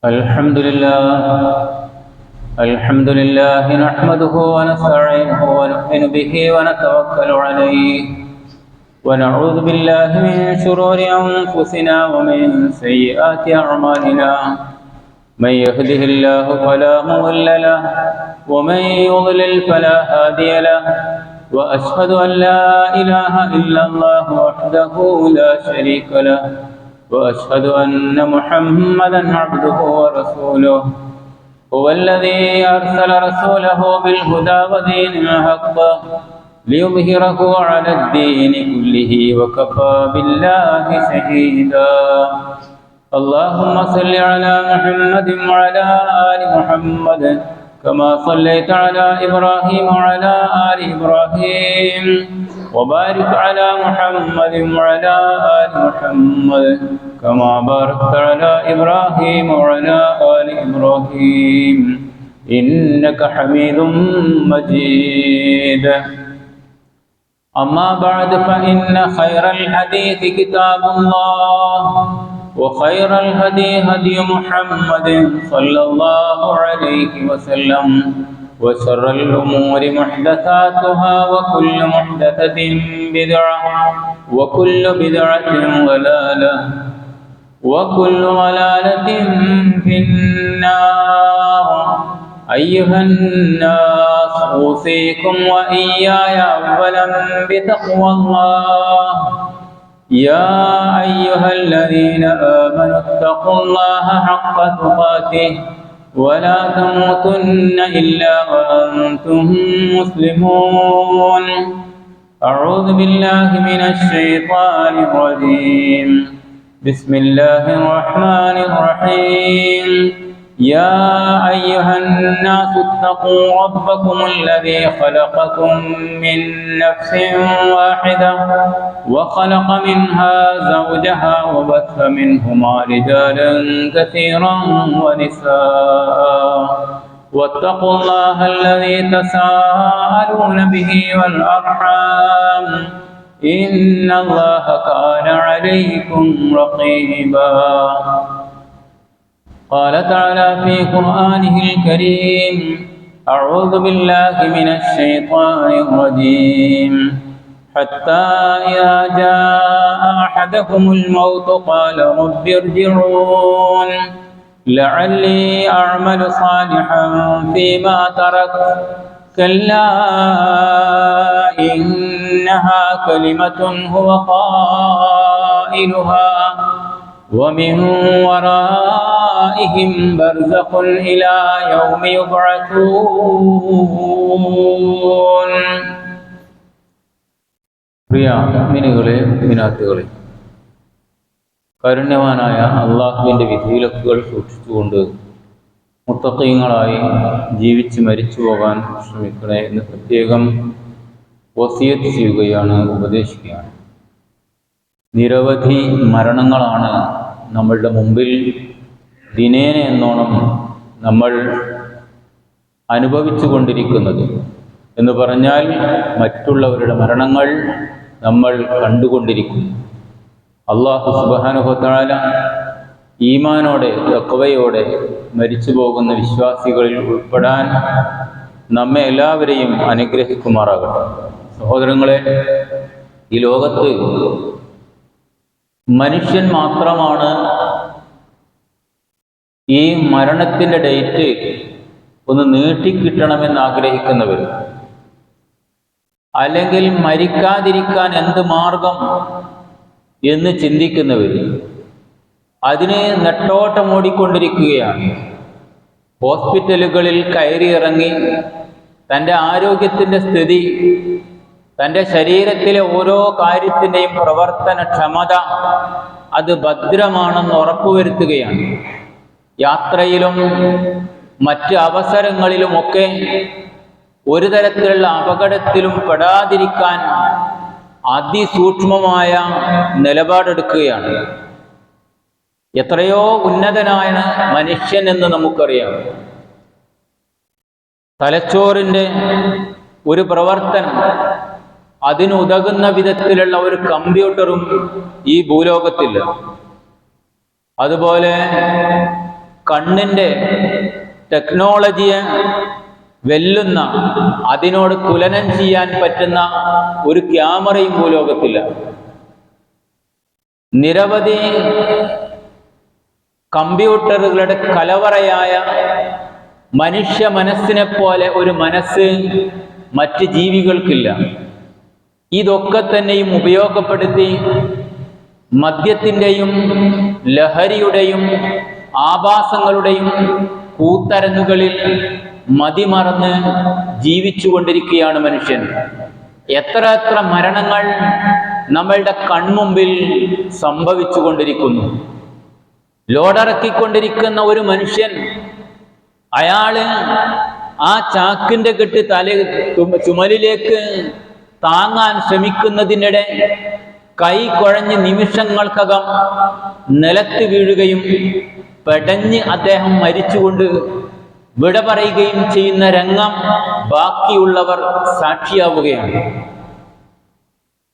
الحمد لله نحمده ونستعينه ونؤمن به ونتوكل عليه ونعوذ بالله من شرور أنفسنا ومن سيئات أعمالنا من يهده الله فلا مضل له ومن يضلل فلا هادي له وأشهد أن لا إله إلا الله وحده لا شريك له وأشهد أن محمدًا عبده ورسوله هو الذي أرسل رسوله بالهدى ودين الحق ليظهره على الدين كله وكفى بالله شهيدا اللهم صل على محمد وعلى آل محمد كما صليت على إبراهيم وعلى آل إبراهيم وبارك على محمد وعلى آل محمد كما باركت على إبراهيم وعلى آل إبراهيم إنك حميد مجيد أما بعد فإن خير الحديث كتاب الله وخير الهدي هدي محمد صلى الله عليه وسلم وشر الأمور محدثاتها وكل محدثة بدعة وكل بدعة ضلالة وكل ضلالة في النار أيها الناس أوصيكم وإياي أولا بتقوى الله يا أيها الذين آمنوا اتقوا الله حق تقاته ولا تموتن إلا وأنتم مسلمون أعوذ بالله من الشيطان الرجيم بسم الله الرحمن الرحيم يا أيها الناس اتقوا ربكم الذي خلقكم من نفس واحدة وخلق منها زوجها وبث منهما رجالا كثيرا ونساء واتقوا الله الذي تساءلون به والأرحام إن الله كان عليكم رقيبا قال تعالى في قرآنه الكريم أعوذ بالله من الشيطان الرجيم حتى إذا جاء أحدكم الموت قال رب ارجعون لعلي أعمل صالحا فيما تركت كلا إنها كلمة هو قائلها ومن ورائهم برزخ إلى يوم يبعثون പ്രിയ മുഅ്മിനീകളെ മുഅ്മിനാത്തുകളെ, കാരുണ്യവാനായ അള്ളാഹുവിൻ്റെ വിധിവിലക്കുകൾ സൂക്ഷിച്ചുകൊണ്ട് മുത്തഖീങ്ങളായി ജീവിച്ച് മരിച്ചു പോകാൻ ശ്രമിക്കണേ എന്ന് പ്രത്യേകം വസിയത്ത് ചെയ്യുകയാണ്, ഉപദേശിക്കുകയാണ്. നിരവധി മരണങ്ങളാണ് നമ്മളുടെ മുമ്പിൽ ദിനേന എന്നോണം നമ്മൾ അനുഭവിച്ചു കൊണ്ടിരിക്കുന്നത്. എന്ന് പറഞ്ഞാൽ മറ്റുള്ളവരുടെ മരണങ്ങൾ നമ്മൾ കണ്ടുകൊണ്ടിരിക്കുന്നു. അല്ലാഹു സുബ്ഹാനഹു വ തആല ഈമാനോടെ തഖ്വയോടെ മരിച്ചു പോകുന്ന വിശ്വാസികളിൽ ഉൾപ്പെടാൻ നമ്മെ എല്ലാവരെയും അനുഗ്രഹിക്കുമാറാകട്ടെ. സഹോദരങ്ങളെ, ഈ ലോകത്ത് മനുഷ്യൻ മാത്രമാണ് ഈ മരണത്തിൻ്റെ ഡേറ്റ് ഒന്ന് നീട്ടിക്കിട്ടണമെന്ന് ആഗ്രഹിക്കുന്നവർ, അല്ലെങ്കിൽ മരിക്കാതിരിക്കാൻ എന്ത് മാർഗം എന്ന് ചിന്തിക്കുന്നവർ. അതിന് നെട്ടോട്ടമോടിക്കൊണ്ടിരിക്കുകയാണ്. ഹോസ്പിറ്റലുകളിൽ കയറിയിറങ്ങി തൻ്റെ ആരോഗ്യത്തിൻ്റെ സ്ഥിതി, തൻ്റെ ശരീരത്തിലെ ഓരോ കാര്യത്തിൻ്റെയും പ്രവർത്തനക്ഷമത അത് ഭദ്രമാണെന്ന് ഉറപ്പുവരുത്തുകയാണ്. യാത്രയിലും മറ്റ് അവസരങ്ങളിലുമൊക്കെ ഒരു തരത്തിലുള്ള അപകടത്തിലും പെടാതിരിക്കാൻ അതിസൂക്ഷ്മമായ നിലപാടെടുക്കുകയാണ്. എത്രയോ ഉന്നതനായ മനുഷ്യൻ എന്ന് നമുക്കറിയാം. തലച്ചോറിൻ്റെ ഒരു പ്രവർത്തനം, അതിനുതകുന്ന വിധത്തിലുള്ള ഒരു കമ്പ്യൂട്ടറും ഈ ഭൂലോകത്തില്ല. അതുപോലെ കണ്ണിൻ്റെ ടെക്നോളജിയെ വെല്ലുന്ന, അതിനോട് തുലനം ചെയ്യാൻ പറ്റുന്ന ഒരു ക്യാമറയും ഭൂലോകത്തില്ല. നിരവധി കമ്പ്യൂട്ടറുകളുടെ കലവറയായ മനുഷ്യ മനസ്സിനെ പോലെ ഒരു മനസ്സ് മറ്റ് ജീവികൾക്കില്ല. ഇതൊക്കെ തന്നെയും ഉപയോഗപ്പെടുത്തി മദ്യത്തിൻ്റെയും ലഹരിയുടെയും ആഭാസങ്ങളുടെയും കൂത്തരങ്ങുകളിൽ മതിമറന്ന് ജീവിച്ചുകൊണ്ടിരിക്കുകയാണ് മനുഷ്യൻ. എത്ര എത്ര മരണങ്ങൾ നമ്മളുടെ കൺമുമ്പിൽ സംഭവിച്ചു കൊണ്ടിരിക്കുന്നു. ലോഡിറക്കിക്കൊണ്ടിരിക്കുന്ന ഒരു മനുഷ്യൻ, അയാള് ആ ചാക്കിൻ്റെ കെട്ട് ചുമലിലേക്ക് താങ്ങാൻ ശ്രമിക്കുന്നതിനിടെ കൈ കുഴഞ്ഞ് നിമിഷങ്ങൾക്കകം നിലത്ത് വീഴുകയും പെടഞ്ഞ് അദ്ദേഹം മരിച്ചുകൊണ്ട് വിട പറയുകയും ചെയ്യുന്ന രംഗം ബാക്കിയുള്ളവർ സാക്ഷിയാവുകയാണ്.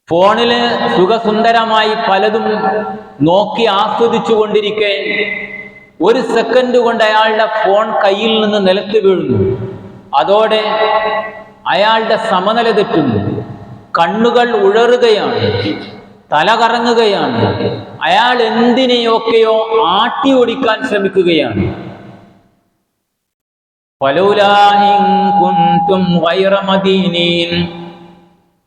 ഫോണില് സുഖസുന്ദരമായി പലതും നോക്കി ആസ്വദിച്ചു കൊണ്ടിരിക്കെ ഒരു സെക്കൻഡ് കൊണ്ട് അയാളുടെ ഫോൺ കയ്യിൽ നിന്ന് നിലത്ത് വീഴുന്നു. അതോടെ അയാളുടെ സമനില തെറ്റുന്നു. കണ്ണുകൾ ഉഴറുകയാണ്, തല കറങ്ങുകയാണ്. അയാൾ എന്തിനെയൊക്കെയോ ആട്ടി ഓടിക്കാൻ ശ്രമിക്കുകയാണ്. ഫലൗലാ ഇൻ കുൻതും ഗൈറ മദീനീൻ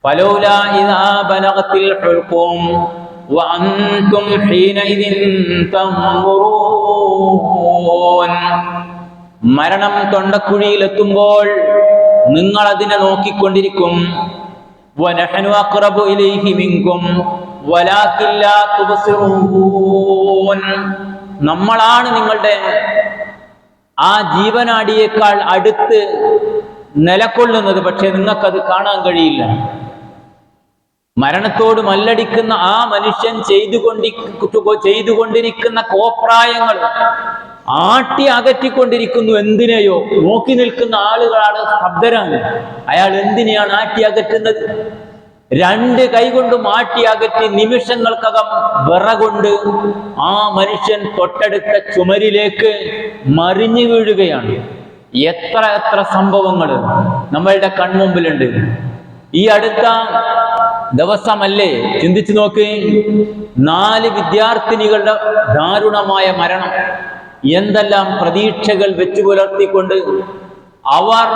ഫലൗലാ ഇദാ ബലഗത്തിൽ ഹുൽഖൂം വഅൻതും ഹീനഇദിൻ തൻദുറൂൻ. മരണം തൊണ്ടക്കുഴിയിലെത്തുമ്പോൾ നിങ്ങൾ അതിനെ നോക്കിക്കൊണ്ടിരിക്കും. വനഹ്നു അഖ്റബു ഇലൈഹി മിൻകും വലാകിൻ ലാ തുബ്സിറൂൻ. നമ്മളാണ് നിങ്ങളുടെ ആ ജീവനാടിയേക്കാൾ അടുത്ത് നിലകൊള്ളുന്നത്, പക്ഷെ നിങ്ങൾക്കത് കാണാൻ കഴിയില്ല. മരണത്തോട് മല്ലടിക്കുന്ന ആ മനുഷ്യൻ ചെയ്തുകൊണ്ടിരിക്കുന്ന കോപ്രായങ്ങൾ ആട്ടി അകറ്റിക്കൊണ്ടിരിക്കുന്നു. എന്തിനെയോ നോക്കി നിൽക്കുന്ന ആളുകളാണ് സ്തബ്ധരാണ്. അയാൾ എന്തിനെയാണ് ആട്ടി അകറ്റുന്നത്? രണ്ട് കൈകൊണ്ടും ആട്ടി അകറ്റി നിമിഷങ്ങൾക്കകം വിറകൊണ്ട് ആ മനുഷ്യൻ തൊട്ടടുത്ത ചുമരിലേക്ക് മറിഞ്ഞു വീഴുകയാണ്. എത്ര എത്ര സംഭവങ്ങൾ നമ്മളുടെ കൺമുമ്പിലുണ്ട്. ഈ അടുത്ത ദിവസമല്ലേ, ചിന്തിച്ചു നോക്ക്, 4 വിദ്യാർത്ഥിനികളുടെ ദാരുണമായ മരണം. എന്തെല്ലാം പ്രതീക്ഷകൾ വെച്ചു പുലർത്തിക്കൊണ്ട് അവർ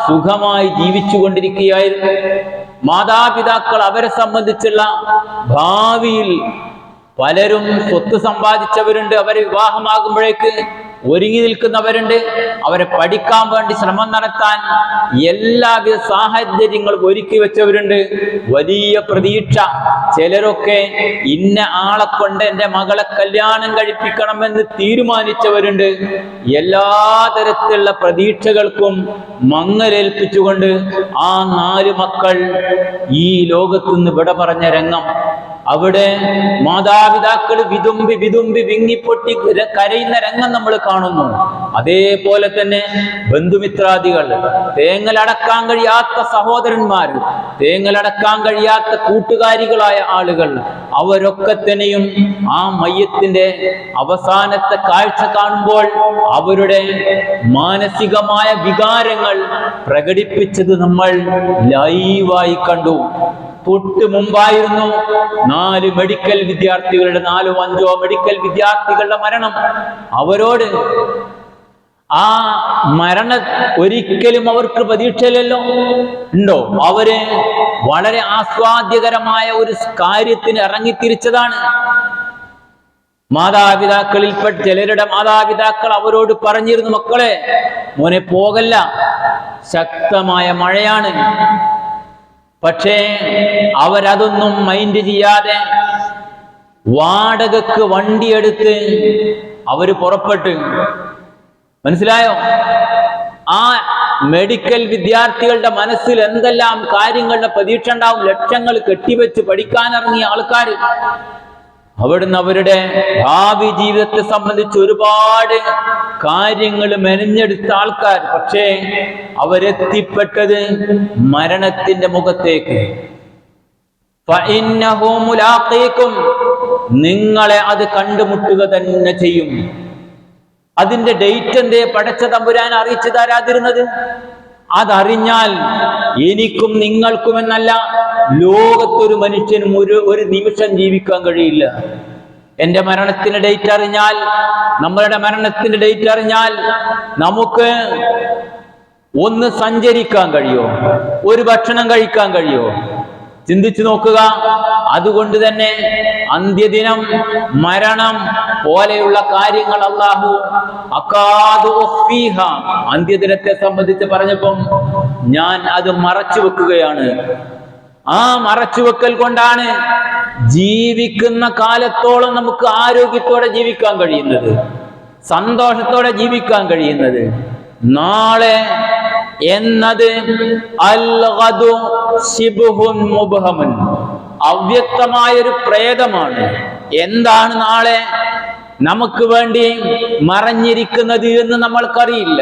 സുഖമായി ജീവിച്ചു കൊണ്ടിരിക്കുകയായിരുന്നു. മാതാപിതാക്കൾ അവരെ സംബന്ധിച്ചുള്ള ഭാവിയിൽ പലരും സ്വത്ത് സമ്പാദിച്ചവരുണ്ട്. അവരെ വിവാഹമാകുമ്പോഴേക്ക് ഒരുങ്ങി നിൽക്കുന്നവരുണ്ട്. അവരെ പഠിക്കാൻ വേണ്ടി ശ്രമം നടത്താൻ എല്ലാവിധ സാഹചര്യങ്ങളും ഒരുക്കി വെച്ചവരുണ്ട്. വലിയ പ്രതീക്ഷ. ചിലരൊക്കെ ഇന്ന ആളെ കൊണ്ട് എൻ്റെ മകളെ കല്യാണം കഴിപ്പിക്കണമെന്ന് തീരുമാനിച്ചവരുണ്ട്. എല്ലാ തരത്തിലുള്ള പ്രതീക്ഷകൾക്കും മങ്ങലേൽപ്പിച്ചുകൊണ്ട് ആ 4 മക്കൾ ഈ ലോകത്തുനിന്ന് വിട പറഞ്ഞ രംഗം. അവിടെ മാതാപിതാക്കൾ വിതുമ്പി വിതുമ്പി വിങ്ങിപ്പൊട്ടി കരയുന്ന രംഗം നമ്മൾ കാണുന്നു. അതേപോലെ തന്നെ ബന്ധുമിത്രാദികൾ, തേങ്ങലടക്കാൻ കഴിയാത്ത സഹോദരന്മാർ, തേങ്ങലടക്കാൻ കഴിയാത്ത കൂട്ടുകാരികളായ ആളുകൾ, അവരൊക്കെ തന്നെയും ആ മയ്യത്തിന്റെ അവസാനത്തെ കാഴ്ച കാണുമ്പോൾ അവരുടെ മാനസികമായ വികാരങ്ങൾ പ്രകടിപ്പിച്ചത് നമ്മൾ ലൈവായി കണ്ടു. തൊട്ട് മുമ്പായിരുന്നു 4 മെഡിക്കൽ വിദ്യാർത്ഥികളുടെ 4 or 5 മെഡിക്കൽ വിദ്യാർത്ഥികളുടെ മരണം. അവരോട് ആ മരണ ഒരിക്കലും അവർക്ക് പ്രതീക്ഷയില്ലല്ലോ. ഉണ്ടോ? അവര് വളരെ ആസ്വാദ്യകരമായ ഒരു കാര്യത്തിന് ഇറങ്ങിത്തിരിച്ചതാണ്. മാതാപിതാക്കളിൽപ്പെട്ട ചിലരുടെ മാതാപിതാക്കൾ അവരോട് പറഞ്ഞിരുന്നു, മക്കളെ മോനെ പോകല്ല, ശക്തമായ മഴയാണ്. പക്ഷേ അവരതൊന്നും മൈൻഡ് ചെയ്യാതെ വാടകക്ക് വണ്ടിയെടുത്ത് അവര് പുറപ്പെട്ടു. മനസ്സിലായോ? ആ മെഡിക്കൽ വിദ്യാർത്ഥികളുടെ മനസ്സിൽ എന്തെല്ലാം കാര്യങ്ങളുടെ പ്രതീക്ഷ ഉണ്ടാവും. ലക്ഷങ്ങൾ കെട്ടിവെച്ച് പഠിക്കാനിറങ്ങിയ ആൾക്കാർ, അവിടുന്ന് അവരുടെ ഭാവി ജീവിതത്തെ സംബന്ധിച്ച് ഒരുപാട് കാര്യങ്ങൾ മെനഞ്ഞെടുത്ത ആൾക്കാർ. പക്ഷേ അവരെത്തിപ്പെട്ടത് മരണത്തിന്റെ മുഖത്തേക്ക്. ഫഇന്നഹു മുലാഖീകും, നിങ്ങളെ അത് കണ്ടുമുട്ടുക തന്നെ ചെയ്യും. അതിന്റെ ഡേറ്റ് എന്തേ പടച്ച തമ്പുരാൻ അറിയിച്ചു തരാതിരുന്നത്? അതറിഞ്ഞാൽ എനിക്കും നിങ്ങൾക്കും എന്നല്ല, ലോകത്തൊരു മനുഷ്യനും ഒരു നിമിഷം ജീവിക്കാൻ കഴിയില്ല. എന്റെ മരണത്തിന്റെ ഡേറ്റ് അറിഞ്ഞാൽ, നമ്മളുടെ മരണത്തിന്റെ ഡേറ്റ് അറിഞ്ഞാൽ നമുക്ക് ഒന്ന് സഞ്ചരിക്കാൻ കഴിയോ? ഒരു ഭക്ഷണം കഴിക്കാൻ കഴിയോ? ചിന്തിച്ചു നോക്കുക. അതുകൊണ്ട് തന്നെ അന്ത്യദിനം, മരണം പോലെയുള്ള കാര്യങ്ങൾ അല്ലാഹു അഖാദു ഉഖ്ഫീഹ, അന്ത്യദിനത്തെ സംബന്ധിച്ച് പറഞ്ഞപ്പം ഞാൻ അത് മറച്ചു വെക്കുകയാണ്. ആ മറച്ചുവെക്കൽ കൊണ്ടാണ് ജീവിക്കുന്ന കാലത്തോളം നമുക്ക് ആരോഗ്യത്തോടെ ജീവിക്കാൻ കഴിയുന്നത്, സന്തോഷത്തോടെ ജീവിക്കാൻ കഴിയുന്നത്. നാളെ എന്നത് അൽ-ഗദു ശിബ്ഹുൻ മുബ്ഹമുൻ, അവ്യക്തമായൊരു പ്രേതമാണ്. എന്താണ് നാളെ നമുക്ക് വേണ്ടി മറഞ്ഞിരിക്കുന്നത് എന്ന് നമ്മൾക്കറിയില്ല.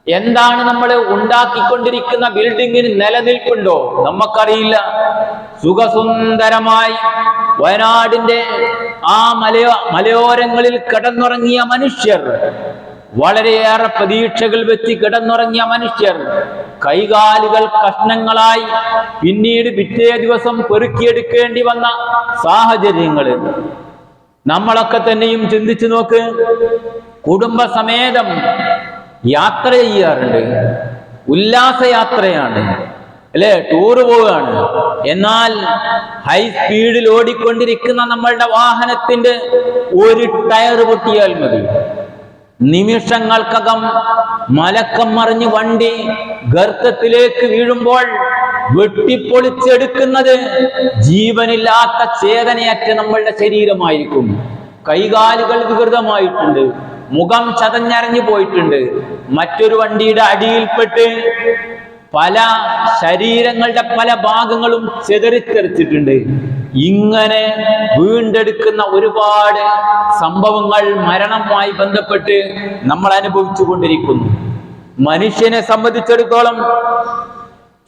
എന്താണ് നമ്മൾ ഉണ്ടാക്കിക്കൊണ്ടിരിക്കുന്ന ബിൽഡിങ്ങിന് നിലനിൽപ്പുണ്ടോ നമുക്കറിയില്ല. സുഖസുന്ദരമായി വയനാടിന്റെ ആ മലയോരങ്ങളിൽ കിടന്നുറങ്ങിയ മനുഷ്യർ, വളരെയേറെ പ്രതീക്ഷകൾ വെച്ച് കിടന്നുറങ്ങിയ മനുഷ്യർ, കൈകാലുകൾ കഷ്ണങ്ങളായി പിന്നീട് പിറ്റേ ദിവസം പെറുക്കിയെടുക്കേണ്ടി വന്ന സാഹചര്യങ്ങൾ നമ്മളൊക്കെ തന്നെയും ചിന്തിച്ചു നോക്ക്. കുടുംബസമേതം യാത്ര ചെയ്യാറുണ്ട്, ഉല്ലാസയാത്രയാണ് അല്ലെ, ടൂറ് പോവുകയാണ്. എന്നാൽ ഹൈ സ്പീഡിൽ ഓടിക്കൊണ്ടിരിക്കുന്ന നമ്മളുടെ വാഹനത്തിന്റെ ഒരു ടയർ പൊട്ടിയാൽ മതി, നിമിഷങ്ങൾക്കകം മലക്കം മറിഞ്ഞ് വണ്ടി ഗർത്തത്തിലേക്ക് വീഴുമ്പോൾ വെട്ടിപ്പൊളിച്ചെടുക്കുന്നത് ജീവനില്ലാത്ത ചേതനയറ്റ നമ്മളുടെ ശരീരമായിരിക്കും. കൈകാലുകൾ വികൃതമായിട്ടുണ്ട്, മുഖം ചതഞ്ഞരഞ്ഞു പോയിട്ടുണ്ട്, മറ്റൊരു വണ്ടിയുടെ അടിയിൽപ്പെട്ട് പല ശരീരങ്ങളുടെ പല ഭാഗങ്ങളും ചെതറിത്തെറിച്ചിട്ടുണ്ട്. ഇങ്ങനെ വീണ്ടെടുക്കുന്ന ഒരുപാട് സംഭവങ്ങൾ മരണവുമായി ബന്ധപ്പെട്ട് നമ്മൾ അനുഭവിച്ചു കൊണ്ടിരിക്കുന്നു. മനുഷ്യനെ സംബന്ധിച്ചിടത്തോളം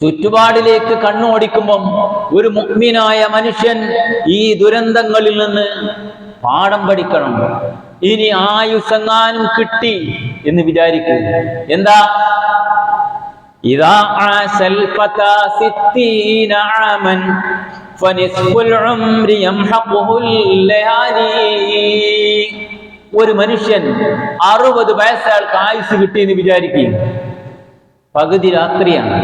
ചുറ്റുപാടിലേക്ക് കണ്ണോടിക്കുമ്പം ഒരു മുഅ്മിനായ മനുഷ്യൻ ഈ ദുരന്തങ്ങളിൽ നിന്ന് പാഠം പഠിക്കണം. ഇനി ആയുസ്സെങ്ങാനും കിട്ടി എന്ന് വിചാരിക്കുക. എന്താ? ഇദാ ആശൽ ഫതാ സിത്തീന ആമൻ ഫനിസ്ഫുൽ ഉംരി യംഹഖുൽ ലയാലി. ഒരു മനുഷ്യൻ 60 വയസ്സ് അയാൾക്ക് ആയുസ് കിട്ടി എന്ന് വിചാരിക്കുക. പകുതി രാത്രിയാണ്.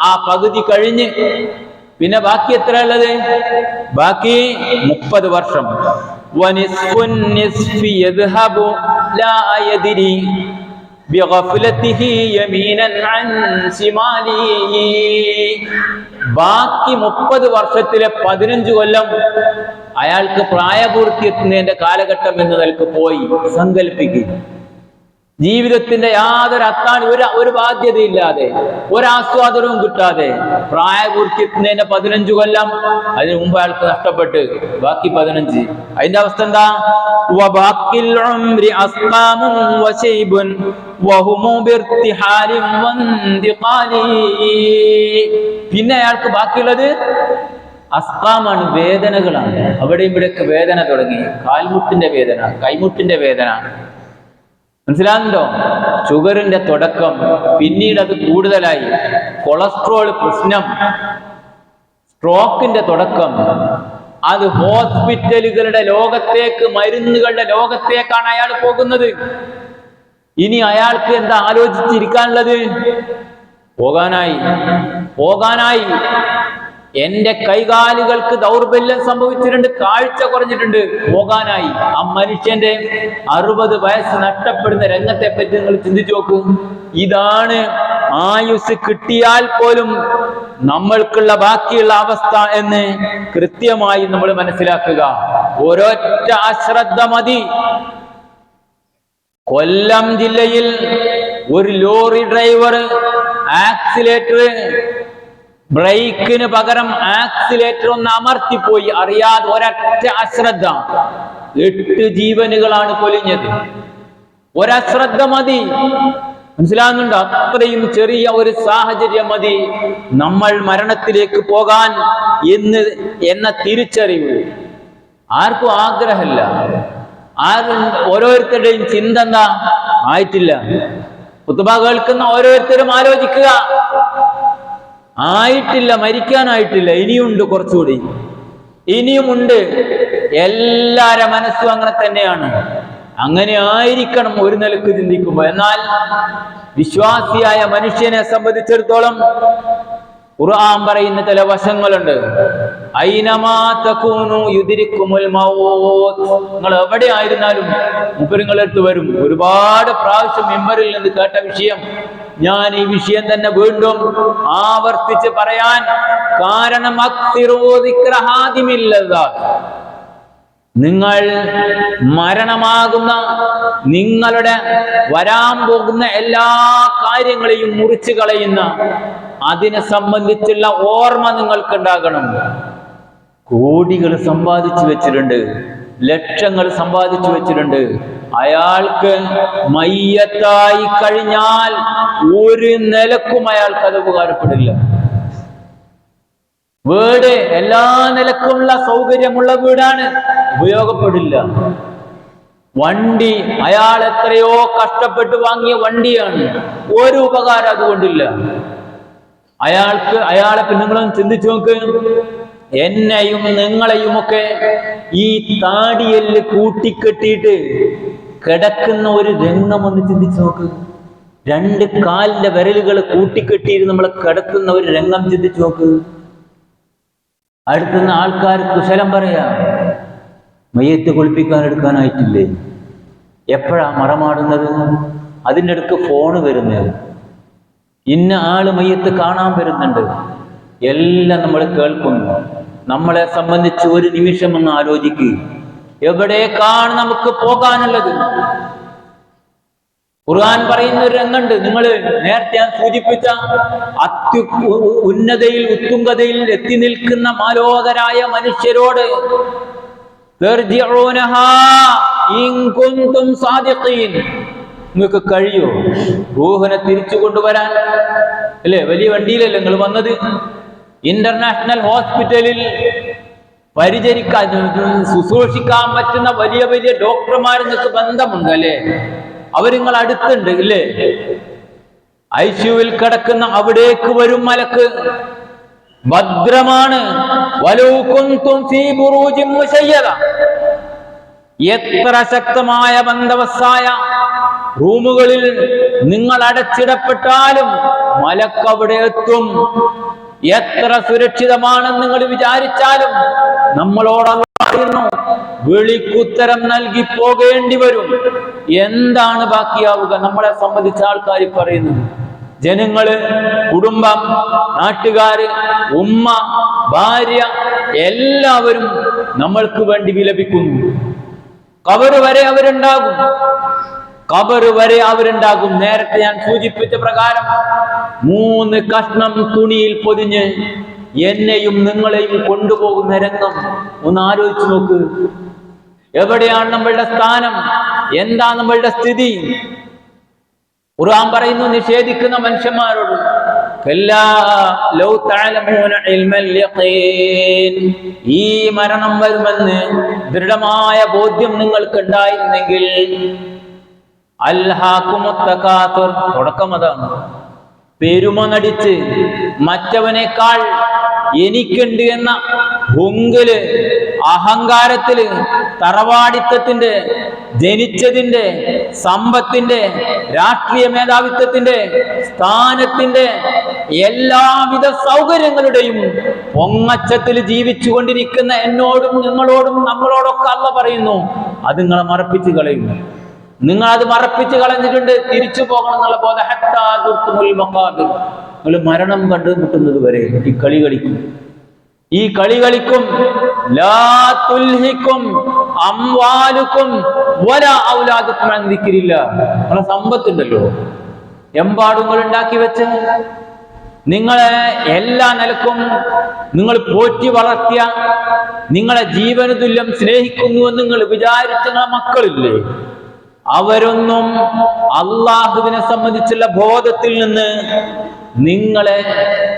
ആ പകുതി കഴിഞ്ഞ് പിന്നെ ബാക്കി എത്ര ഉള്ളത്? ബാക്കി 30 വർഷം. വനിസ്ഫുൻ നിസ്ഫി യദ്ഹബു ലാ യദ്രി ബിഗഫ്ലതിഹി യമീനൻ അൻ ശിമാലി. ബാക്കി 30 വർഷത്തിലെ 15 കൊല്ലം അയാൾക്ക് പ്രായപൂർത്തി എത്തുന്നതിന്റെ കാലഘട്ടം എന്ന നിലക്ക് പോയി. സങ്കല്പിക്കുക. ജീവിതത്തിന്റെ യാതൊരു ഒരു ബാധ്യതയില്ലാതെ, ഒരാസ്വാദനവും കിട്ടാതെ പ്രായപൂർത്തി എത്തുന്നതിന്റെ 15 കൊല്ലം അതിന് മുമ്പ് അയാൾക്ക് നഷ്ടപ്പെട്ട് ബാക്കി 15. അതിന്റെ അവസ്ഥ എന്താ? പിന്നെ അയാൾക്ക് ബാക്കിയുള്ളത് അസ്കാമാണ്, വേദനകളാണ്. അവിടെയും ഇവിടെയൊക്കെ വേദന തുടങ്ങി. കാൽമുട്ടിന്റെ വേദന, കൈമുട്ടിന്റെ വേദന. മനസ്സിലാകുന്നുണ്ടോ? ഷുഗറിന്റെ തുടക്കം, പിന്നീട് അത് കൂടുതലായി കൊളസ്ട്രോൾ പ്രശ്നം, സ്ട്രോക്കിന്റെ തുടക്കം. അത് ഹോസ്പിറ്റലുകളുടെ ലോകത്തേക്ക്, മരുന്നുകളുടെ ലോകത്തേക്കാണ് അയാൾ പോകുന്നത്. ഇനി അയാൾക്ക് എന്താ ആലോചിച്ചിരിക്കാനുള്ളത്? പോകാനായി. എന്റെ കൈകാലുകൾക്ക് ദൗർബല്യം സംഭവിച്ചിട്ടുണ്ട്, കാഴ്ച കുറഞ്ഞിട്ടുണ്ട്, പോകാനായി. ആ മനുഷ്യന്റെ 60 വയസ്സ് നഷ്ടപ്പെടുന്ന രംഗത്തെ പറ്റി നിങ്ങൾ ചിന്തിച്ചു നോക്കൂ. ഇതാണ് ആയുസ് കിട്ടിയാൽ പോലും നമ്മൾക്കുള്ള ബാക്കിയുള്ള അവസ്ഥ എന്ന് കൃത്യമായി നമ്മൾ മനസ്സിലാക്കുക. ഒരൊറ്റ അശ്രദ്ധ മതി. കൊല്ലം ജില്ലയിൽ ഒരു ലോറി ഡ്രൈവർ ബ്രേക്കിന് പകരം ആക്സിലേറ്റർ ഒന്ന് അമർത്തിപ്പോയി, അറിയാതെ ഒരൊറ്റ അശ്രദ്ധ. 8 ജീവനുകളാണ് പൊലിഞ്ഞത്. ഒരശ്രദ്ധ മതി. മനസ്സിലാകുന്നുണ്ടോ? അത്രയും ചെറിയ ഒരു സാഹചര്യം മതി നമ്മൾ മരണത്തിലേക്ക് പോകാൻ എന്ന തിരിച്ചറിവ്. ആർക്കും ആഗ്രഹമില്ല. ഓരോരുത്തരുടെയും ചിന്ത എന്താ? ആയിട്ടില്ല. ഖുതുബ കേൾക്കുന്ന ഓരോരുത്തരും ആലോചിക്കുക, ആയിട്ടില്ല, മരിക്കാനായിട്ടില്ല, ഇനിയുണ്ട്, കുറച്ചുകൂടി ഇനിയുമുണ്ട്. എല്ലാരെ മനസ്സും അങ്ങനെ തന്നെയാണ്. അങ്ങനെ ആയിരിക്കണം ഒരു നിലക്ക് ചിന്തിക്കുമ്പോൾ. എന്നാൽ വിശ്വാസിയായ മനുഷ്യനെ സംബന്ധിച്ചിടത്തോളം ഖുർആൻ പറയുന്ന ചില വശങ്ങളുണ്ട്. ഐനമാ തകൂനു യുദ്രിക്കുമുൽ മൗത്ത്. നിങ്ങൾ എവിടെ ആയിരുന്നാലും മുപ്പരിങ്ങളടുത്ത് വരും. ഒരുപാട് പ്രാവശ്യം മിമ്പറിൽ നിന്ന് കേട്ട വിഷയം, ഞാൻ ഈ വിഷയം തന്നെ വീണ്ടും ആവർത്തിച്ച് പറയാൻ കാരണം നിങ്ങൾ മരണമാകുന്ന, നിങ്ങളുടെ വരാൻ പോകുന്ന എല്ലാ കാര്യങ്ങളെയും മുറിച്ചു കളയുന്ന, അതിനെ സംബന്ധിച്ചുള്ള ഓർമ്മ നിങ്ങൾക്കുണ്ടാകണം. കോടികൾ സമ്പാദിച്ചു വെച്ചിട്ടുണ്ട്, ലക്ഷങ്ങൾ സമ്പാദിച്ചു വെച്ചിട്ടുണ്ട്. അയാൾക്ക് മയ്യത്തായി കഴിഞ്ഞാൽ ഒരു നിലക്കും അയാൾക്ക് അത് ഉപകാരപ്പെടില്ല. വീട് എല്ലാ നിലക്കുമുള്ള സൗകര്യമുള്ള വീടാണ്, ഉപയോഗപ്പെടില്ല. വണ്ടി അയാൾ എത്രയോ കഷ്ടപ്പെട്ട് വാങ്ങിയ വണ്ടിയാണ്, ഒരു ഉപകാരം അതുകൊണ്ടില്ല അയാളെ നിങ്ങളൊന്ന് ചിന്തിച്ചു നോക്ക്. എന്നെയും നിങ്ങളെയുമൊക്കെ ഈ താടിയെല്ല് കൂട്ടിക്കെട്ടിയിട്ട് കിടക്കുന്ന ഒരു രംഗം ഒന്ന് ചിന്തിച്ചു നോക്ക്. രണ്ട് കാലിന്റെ വിരലുകൾ കൂട്ടിക്കെട്ടിയിട്ട് നമ്മളെ കിടക്കുന്ന ഒരു രംഗം ചിന്തിച്ചു നോക്ക്. അടുത്തുനിന്ന് ആൾക്കാർ കുശലം പറയാ, മയ്യത്ത് കുളിപ്പിക്കാൻ എടുക്കാനായിട്ടില്ലേ, എപ്പോഴാ മറമാടുന്നത്, അതിൻ്റെ അടുക്ക് ഫോണ് വരുന്നത്, ഇന്ന ആള് മയ്യത്ത് കാണാൻ വരുന്നുണ്ട്, എല്ലാം നമ്മൾ കേൾക്കുന്നു. നമ്മളെ സംബന്ധിച്ച് ഒരു നിമിഷം ഒന്ന് ആലോചിക്കുക, എവിടേക്കാണ് നമുക്ക് പോകാനുള്ളത്? ഖുർആൻ പറയുന്ന ഒരു രംഗമുണ്ട്, നിങ്ങൾ നേരത്തെ ഞാൻ സൂചിപ്പിച്ച ഉന്നതയിൽ ഉത്തുംഗതയിൽ എത്തി നിൽക്കുന്ന മാലോകരായ മനുഷ്യരോട് നിങ്ങൾക്ക് കഴിയോ റൂഹിനെ തിരിച്ചു കൊണ്ടുവരാൻ? അല്ലേ, വലിയ വണ്ടിയിലല്ലേ നിങ്ങൾ വന്നത്? ഇന്റർനാഷണൽ ഹോസ്പിറ്റലിൽ പരിചരിക്കാൻ, ശുശ്രൂഷിക്കാൻ പറ്റുന്ന വലിയ വലിയ ഡോക്ടർമാർ നിങ്ങൾക്ക് ബന്ധമുണ്ട് അല്ലേ? അവരിങ്ങൾ അടുത്തുണ്ട് ഇല്ലേ? ഐസിയുവിൽ കിടക്കുന്ന അവിടേക്ക് വരും മലക്ക്, ഭദ്രമാണ്. എത്ര ശക്തമായ ബന്ധവസായ റൂമുകളിൽ നിങ്ങൾ അടച്ചിടപ്പെട്ടാലും മലക്ക് അവിടെ എത്തും. എത്ര സുരക്ഷിതമാണെന്ന് നിങ്ങൾ വിചാരിച്ചാലും നമ്മളോട് വിളിക്കുത്തരം നൽകി പോകേണ്ടി വരും. എന്താണ് ബാക്കിയാവുക? നമ്മളെ സംബന്ധിച്ച ആൾക്കാർ പറയുന്നത്, ജനങ്ങള്, കുടുംബം, നാട്ടുകാര്, ഉമ്മ, ഭാര്യ, എല്ലാവരും നമ്മൾക്ക് വേണ്ടി വിലപിക്കുന്നു. ഖബർ വരെ അവരുണ്ടാകും, ഖബർ വരെ അവരുണ്ടാകും. നേരത്തെ ഞാൻ സൂചിപ്പിച്ച പ്രകാരം 3 കഷ്ണം തുണിയിൽ പൊതിഞ്ഞ് എന്നെയും നിങ്ങളെയും കൊണ്ടുപോകുന്ന രംഗം ഒന്ന് ആലോചിച്ച് നോക്ക്. എവിടെയാണ് നമ്മളുടെ സ്ഥാനം? എന്താ നമ്മളുടെ സ്ഥിതി? ഖുർആൻ പറയുന്നു നിഷേധിക്കുന്ന മനുഷ്യന്മാരോട്, ഈ മരണം വരുമെന്ന് ദൃഢമായ ബോധ്യം നിങ്ങൾക്ക് ഉണ്ടായിരുന്നെങ്കിൽ, അൽഹാക്കുമുത്തകാതുർ, തുടക്കം അതാണ്. പെരുമ നടിച്ച് മറ്റവനേക്കാൾ എനിക്കുണ്ട് എന്ന ഹുങ്കില്, അഹങ്കാരത്തില്, തറവാടിത്തത്തിന്റെ, ജനിച്ചതിന്റെ, സമ്പത്തിന്റെ, രാഷ്ട്രീയ മേധാവിത്വത്തിന്റെ, സ്ഥാനത്തിന്റെ, എല്ലാവിധ സൗകര്യങ്ങളുടെയും പൊങ്ങച്ചത്തിൽ ജീവിച്ചു കൊണ്ടിരിക്കുന്ന എന്നോടും നിങ്ങളോടും നമ്മളോടൊക്കെ അല്ലാഹ് പറയുന്നു, അത് നിങ്ങളെ മറപ്പിച്ച് കളയും. നിങ്ങൾ അത് മറപ്പിച്ച് കളഞ്ഞിട്ടുണ്ട്, തിരിച്ചു പോകണം എന്നുള്ള പോലെ നിങ്ങൾ മരണം കണ്ടുമുട്ടുന്നത് വരെ ഈ കളി കളിക്കും. ഈ കളി കളിക്കും. ലാ തുൽഹിക്കും അംവാലുക്കും വലാ ഔലാദുക്കും അൻ ദിക്രില്ലാ. നിങ്ങളെ സമ്പത്തുണ്ടല്ലോ, എമ്പാടുങ്ങൾ ഉണ്ടാക്കി വെച്ച് നിങ്ങളെ എല്ലാ നിലക്കും നിങ്ങൾ പോറ്റി വളർത്തിയ, നിങ്ങളെ ജീവന തുല്യം സ്നേഹിക്കുന്നുവെന്ന് നിങ്ങൾ വിചാരിച്ച മക്കളില്ലേ, അവരൊന്നും അള്ളാഹുവിനെ സംബന്ധിച്ചുള്ള ബോധത്തിൽ നിന്ന് നിങ്ങളെ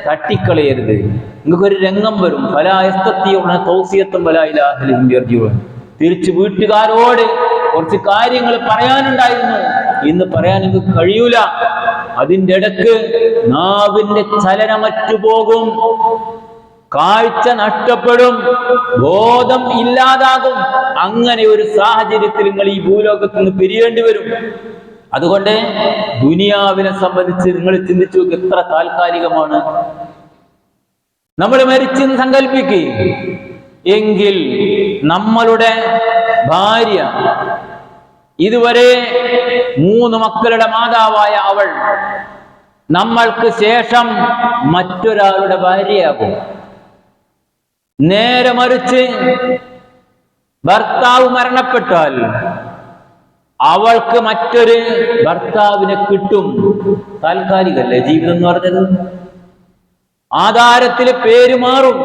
തട്ടിക്കളയരുത്. നിങ്ങൾക്കൊരു രംഗം വരും, തിരിച്ച് വീട്ടുകാരോട് കുറച്ച് കാര്യങ്ങൾ പറയാനുണ്ടായിരുന്നു, ഇന്ന് പറയാൻ എനിക്ക് കഴിയൂല. അതിൻ്റെ ഇടക്ക് നാവിന്റെ ചലനമറ്റു പോകും, കാഴ്ച നഷ്ടപ്പെടും, ബോധം ഇല്ലാതാകും. അങ്ങനെ ഒരു സാഹചര്യത്തിൽ നിങ്ങൾ ഈ ഭൂലോകത്ത് നിന്ന് പിരിയേണ്ടി വരും. അതുകൊണ്ട് ദുനിയാവിനെ സംബന്ധിച്ച് നിങ്ങൾ ചിന്തിച്ചു നോക്ക്, എത്ര താൽക്കാലികമാണ്. നമ്മൾ മരിച്ചെന്ന് സങ്കല്പിക്കുക, എങ്കിൽ നമ്മളുടെ ഭാര്യ, ഇതുവരെ 3 മക്കളുടെ മാതാവായ അവൾ നമ്മൾക്ക് ശേഷം മറ്റൊരാളുടെ ഭാര്യയാകും. നേരെ മറിച്ച് ഭർത്താവ് മരണപ്പെട്ടാൽ അവൾക്ക് മറ്റൊരു ഭർത്താവിനെ കിട്ടും. താൽക്കാലികല്ലേ ജീവിതം എന്ന് പറഞ്ഞത്. ആധാരത്തില് പേര് മാറും,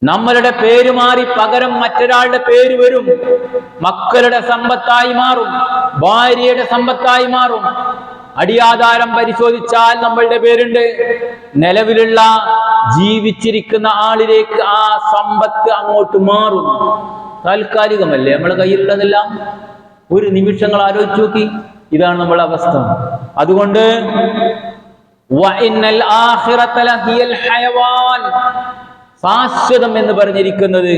നമ്മളുടെ പേര് മാറി പകരം മറ്റൊരാളുടെ പേര് വരും. മക്കളുടെ സമ്പത്തായി മാറും, ഭാര്യയുടെ സമ്പത്തായി മാറും. അടിയാധാരം പരിശോധിച്ചാൽ നമ്മളുടെ പേരുണ്ട്. നിലവിലുള്ള ജീവിച്ചിരിക്കുന്ന ആളിലേക്ക് ആ സമ്പത്ത് അങ്ങോട്ട് മാറും. താൽക്കാലികമല്ലേ നമ്മളെ കയ്യിലുള്ളതെല്ലാം? ഒരു നിമിഷങ്ങൾ ആലോചിച്ച് നോക്കി, ഇതാണ് നമ്മളെ അവസ്ഥ. അതുകൊണ്ട് ശാശ്വതം എന്ന് പറഞ്ഞിരിക്കുന്നത്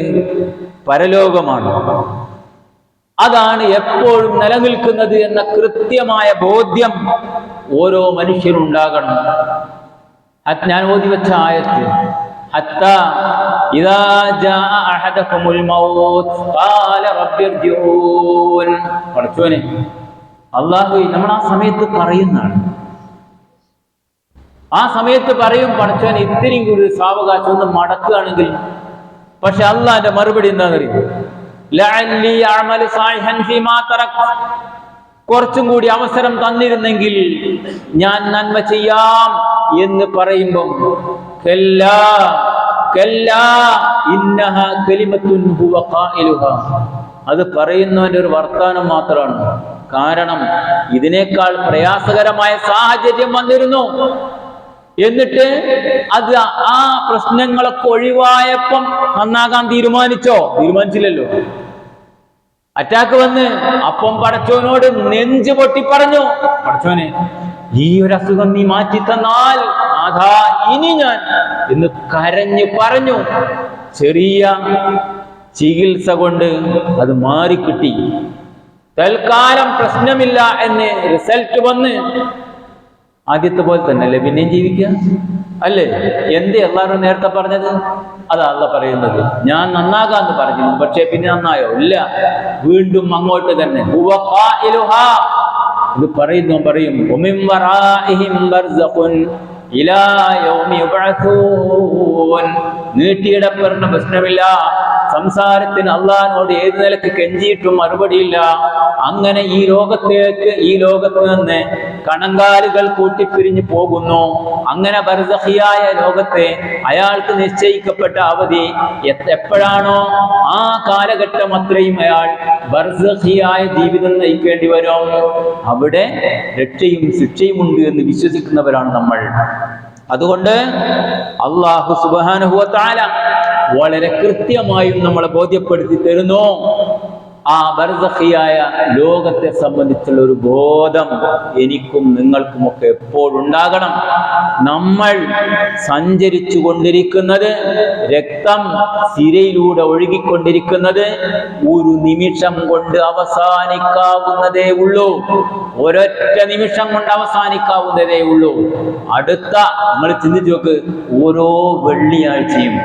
പരലോകമാണ്. അതാണ് എപ്പോഴും നിലനിൽക്കുന്നത് എന്ന കൃത്യമായ ബോധ്യം ഓരോ മനുഷ്യനുണ്ടാകണം. ഞാൻ ഓതി വെച്ച ആയത്ത്, ഹത്താ ഇദാ ജാഅ അഹദകുമുൽ മൗത്ത് ഖാല റബ്ബി ഇർജിഊൻ. പടച്ചോനെ, അല്ലാഹു നമ്മൾ ആ സമയത്ത് പറയുന്നതാണ്. ആ സമയത്ത് പറയും, പടച്ചോനെ ഇത്തിരിയും കൂടി സാവകാശം ഒന്ന് മടക്കുകയാണെങ്കിൽ. പക്ഷെ അള്ളാന്റെ മറുപടി എന്താണെന്നറിയും, ലഅല്ലി അഅമലു സാലിഹൻ ഫീമാ തറക്. കുറച്ചും കൂടി അവസരം തന്നിരുന്നെങ്കിൽ ഞാൻ നന്മ ചെയ്യാം എന്ന് പറയുമ്പം കല്ലാ കല്ലാ ഇന്നഹാ കലിമത്തുൻ ഹുവ ഖായിലുഹാ. അത് പറയുന്നവന്റെ ഒരു വർത്താനം മാത്രമാണ്. കാരണം ഇതിനേക്കാൾ പ്രയാസകരമായ സാഹചര്യം വന്നിരുന്നു. എന്നിട്ട് അത് ആ പ്രശ്നങ്ങളൊക്കെ ഒഴിവായപ്പം നന്നാകാൻ തീരുമാനിച്ചില്ലല്ലോ. അറ്റാക്ക് വന്ന് അപ്പം പടച്ചോനോട് നെഞ്ചു പൊട്ടി പറഞ്ഞു, പടച്ചോനെ ഈ ഒരു അസുഖം നീ മാറ്റി തന്നാൽ അതാ ഇനി ഞാൻ എന്ന് കരഞ്ഞു പറഞ്ഞു. ചെറിയ ചികിത്സ കൊണ്ട് അത് മാറിക്കിട്ടി. തൽക്കാലം പ്രശ്നമില്ല എന്ന് റിസൾട്ട് വന്ന് ആദ്യത്തെ പോലെ തന്നെ അല്ലേ പിന്നെയും ജീവിക്കുക അല്ലേ? എന്തേ അള്ളാഹു നേരത്തെ പറഞ്ഞത്? അതാ അള്ളാഹ് പറയുന്നത്, ഞാൻ നന്നാകാന്ന് പറഞ്ഞിരുന്നു, പക്ഷെ പിന്നെ നന്നായോ? ഇല്ല, വീണ്ടും അങ്ങോട്ട് തന്നെ. ഇത് പറയും നീട്ടിയിടപ്പെടുന്ന പ്രശ്നമില്ല. സംസാരത്തിന് അള്ളാഹിനോട് ഏത് നിലക്ക് കെഞ്ചിയിട്ടും മറുപടിയില്ല. അങ്ങനെ ഈ ലോകത്ത് നിന്ന് കണങ്കാലുകൾ കൂട്ടിപ്പിരിഞ്ഞു പോകുന്നു. അങ്ങനെ ബർസഖിയായ ലോകത്തെ അയാൾക്ക് നിശ്ചയിക്കപ്പെട്ട അവധി എപ്പോഴാണോ ആ കാലഘട്ടം അത്രയും അയാൾ ബർസഖിയായ ജീവിതം നയിക്കേണ്ടി വരും. അവിടെ രക്ഷയും ശിക്ഷയും ഉണ്ട് എന്ന് വിശ്വസിക്കുന്നവരാണ് നമ്മൾ. അതുകൊണ്ട് അല്ലാഹു സുബ്ഹാനഹു വ തആല വളരെ കൃത്യമായും നമ്മളെ ബോധ്യപ്പെടുത്തി തരുന്നു. ആ ബർസഖിയായ ലോകത്തെ സംബന്ധിച്ചുള്ള ഒരു ബോധം എനിക്കും നിങ്ങൾക്കുമൊക്കെ എപ്പോഴുണ്ടാകണം. നമ്മൾ സഞ്ചരിച്ചു കൊണ്ടിരിക്കുന്നത്, രക്തം സിരയിലൂടെ ഒഴുകിക്കൊണ്ടിരിക്കുന്നത് ഒരു നിമിഷം കൊണ്ട് അവസാനിക്കാവുന്നതേ ഉള്ളൂ. ഒരൊറ്റ നിമിഷം കൊണ്ട് അവസാനിക്കാവുന്നതേ ഉള്ളൂ. നമ്മൾ ചിന്തിച്ചു നോക്ക്, ഓരോ വെള്ളിയാഴ്ചയും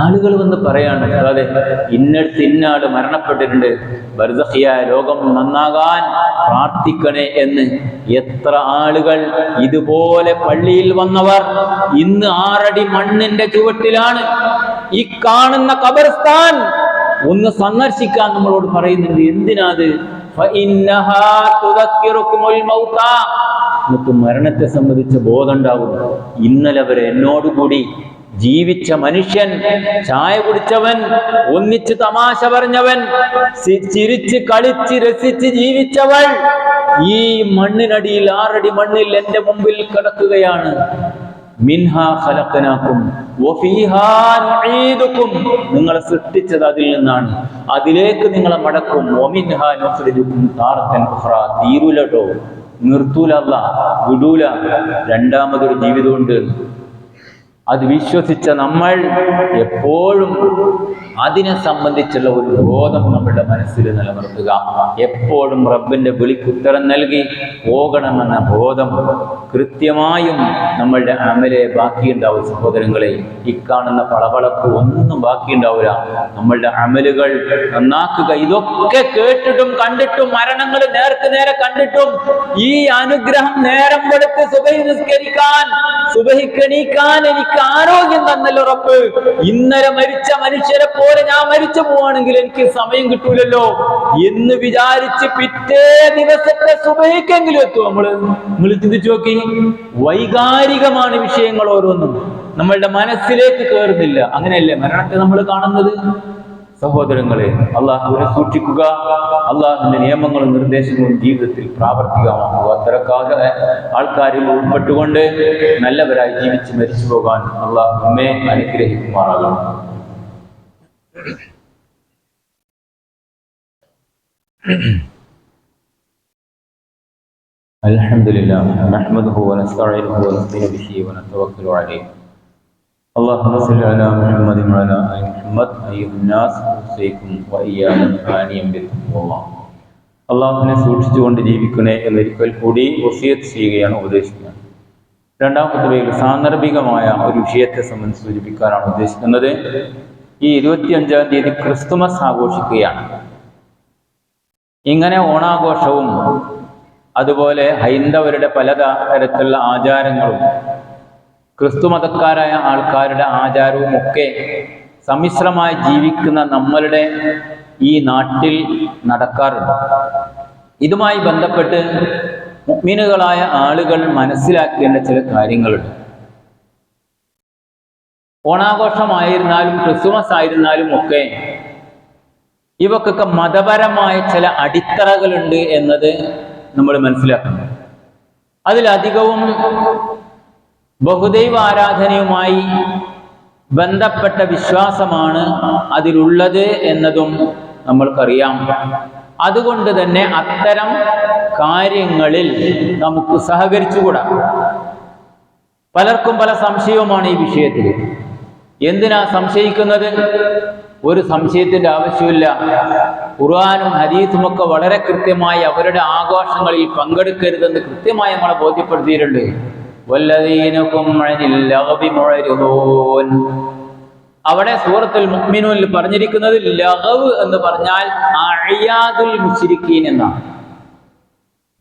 ആളുകൾ വന്ന് പറയാണ്, അതെ ഇന്നടുത്ത് ഇന്നാട് മരണപ്പെട്ടിട്ടുണ്ട്, ബർസഖിയായ ലോകം നന്നാകാൻ പ്രാർത്ഥിക്കണേ എന്ന്. എത്ര ആളുകൾ ഇതുപോലെ പള്ളിയിൽ വന്നവർ ഇന്ന് 6 അടി മണ്ണിന്റെ ചുവട്ടിലാണ്. ഈ കാണുന്ന ഖബർസ്ഥാൻ ഒന്ന് സന്ദർശിക്കാൻ നമ്മളോട് പറയുന്നുണ്ട്. എന്തിനാത്? നമുക്ക് മരണത്തെ സംബന്ധിച്ച ബോധം ഉണ്ടാകും. ഇന്നലെ വരെ എന്നോടുകൂടി ജീവിച്ച മനുഷ്യൻ, ചായ കുടിച്ചവൻ, ഒന്നിച്ച് തമാശ പറഞ്ഞവൻ, ചിരിച്ച് കളിച്ച് രസിച്ച് ജീവിച്ചവൾ ഈ മണ്ണിനടിയിൽ 6 അടി മണ്ണിൽ എന്റെ മുമ്പിൽ കിടക്കുകയാണ്. മിൻഹാ ഖലഖനാകും വഫീഹാ നുഈദുകും, നിങ്ങളെ സൃഷ്ടിച്ചത് അതിൽ നിന്നാണ്, അതിലേക്ക് നിങ്ങളെ മടക്കും. വമിൻഹാ നുഖ്രിജുകും താറത്തൻ ഉഖ്റാ, തീരൂലട്ടോ, നിർത്തൂല, അല്ലാഹ് വിടൂല, രണ്ടാമതൊരു ജീവിതമുണ്ട്. അത് വിശ്വസിച്ച നമ്മൾ എപ്പോഴും അതിനെ സംബന്ധിച്ചുള്ള ഒരു ബോധം നമ്മുടെ മനസ്സിൽ നിലനിർത്തുക. എപ്പോഴും റബ്ബിന്റെ വിളിക്കുത്തരം നൽകി പോകണമെന്ന ബോധം കൃത്യമായും നമ്മളുടെ അമലെ ബാക്കിയുണ്ടാവും. സഹോദരങ്ങളെ, ഇക്കാണുന്ന പളവളപ്പ് ഒന്നും ബാക്കിയുണ്ടാവില്ല. നമ്മളുടെ അമലുകൾ നന്നാക്കുക. ഇതൊക്കെ കേട്ടിട്ടും കണ്ടിട്ടും, മരണങ്ങൾ നേർക്ക് നേരെ കണ്ടിട്ടും, ഈ അനുഗ്രഹം നേരം വെളുത്ത് സുബഹി നിസ്കരിക്കാൻ, സുബഹിക്ക് എണീക്കാൻ എനിക്ക് ആരോഗ്യം തന്നല്ലോ റബ്ബ്, ഇന്നലെ മരിച്ച മനുഷ്യരെ പോലെ ഞാൻ മരിച്ചു പോവാണെങ്കിൽ എനിക്ക് സമയം കിട്ടൂലല്ലോ എന്ന് വിചാരിച്ച് പിറ്റേ ദിവസത്തെ സുബഹിക്കെങ്കിലും എത്തും. നമ്മൾ ചിന്തിച്ചു നോക്കി, വൈകാരികമാണ് വിഷയങ്ങൾ ഓരോന്നും, നമ്മളുടെ മനസ്സിലേക്ക് കയറുന്നില്ല. അങ്ങനെയല്ലേ മരണത്തെ നമ്മൾ കാണുന്നത്? സഹോദരങ്ങളെ, അള്ളാഹുവിനെ സൂക്ഷിക്കുക, അള്ളാഹുവിന്റെ നിയമങ്ങളും നിർദ്ദേശങ്ങളും ജീവിതത്തിൽ പ്രാവർത്തികമാക്കുക. അത്തരക്കാരെ ആൾക്കാരിൽ ഉൾപ്പെട്ടുകൊണ്ട് നല്ലവരായി ജീവിച്ച് മരിച്ചു പോകാൻ അള്ളാഹു നമ്മെ അനുഗ്രഹിക്കുമാറാകണം. അൽഹംദുലില്ലാഹ് നഹ്മദുഹു വനസ്തഈനുഹു വനസ്തഈനു ബിഹി വനതവക്കലു അലൈഹി. اللهم صل على محمد وعلى آل محمد أيها الناس أوصيكم وإياكم ثانيا بتقوى الله. അള്ളാഹുവിനെ സൂക്ഷിച്ചുകൊണ്ട് ജീവിക്കണേ എന്നൊരിക്കൽ കൂടി വസിയത്ത് ചെയ്യുകയാണ്, ഉപദേശിക്കുകയാണ്. രണ്ടാം ഖുതുബയിൽ സാന്ദർഭികമായ ഒരു വിഷയത്തെ സംബന്ധിച്ച് സൂചിപ്പിക്കാനാണ് ഉദ്ദേശിക്കുന്നത്. ഈ 25-ാം തീയതി ക്രിസ്തുമസ് ആഘോഷിക്കുകയാണ്. ഇങ്ങനെ ഓണാഘോഷവും അതുപോലെ ഹൈന്ദവരുടെ പലതരത്തിലുള്ള ആചാരങ്ങളും ക്രിസ്തുമതക്കാരായ ആൾക്കാരുടെ ആചാരവും ഒക്കെ സമ്മിശ്രമായി ജീവിക്കുന്ന നമ്മളുടെ ഈ നാട്ടിൽ നടക്കാറുണ്ട്. ഇതുമായി ബന്ധപ്പെട്ട് മുഅ്മിനുകളായ ആളുകൾ മനസ്സിലാക്കേണ്ട ചില കാര്യങ്ങളുണ്ട്. ഓണാഘോഷമായിരുന്നാലും ക്രിസ്തുമസ് ആയിരുന്നാലും ഒക്കെ ഇവക്കൊക്കെ മതപരമായ ചില അടിത്തറകളുണ്ട് എന്നത് നമ്മൾ മനസ്സിലാക്കണം. അതിലധികവും ബഹുദൈവ ആരാധനയുമായി ബന്ധപ്പെട്ട വിശ്വാസമാണ് അതിലുള്ളത് എന്നതും നമ്മൾക്കറിയാം. അതുകൊണ്ട് തന്നെ അത്തരം കാര്യങ്ങളിൽ നമുക്ക് സഹകരിച്ചുകൂടാ. പലർക്കും പല സംശയവുമാണ് ഈ വിഷയത്തിൽ. എന്തിനാ സംശയിക്കുന്നത്? ഒരു സംശയത്തിന്റെ ആവശ്യമില്ല. ഖുർആനും ഹദീസും ഒക്കെ വളരെ കൃത്യമായി അവരുടെ ആഘോഷങ്ങളിൽ പങ്കെടുക്കരുതെന്ന് കൃത്യമായി നമ്മളെ ബോധ്യപ്പെടുത്തിയിട്ടുണ്ട്. അവിടെ സൂറത്തുൽ മുഅ്മിനൂനിൽ പറഞ്ഞിരിക്കുന്നത് ലഗവ് എന്ന് പറഞ്ഞാൽ അഅയാദുൽ മുശ്രിക്കീൻ എന്നാണ്.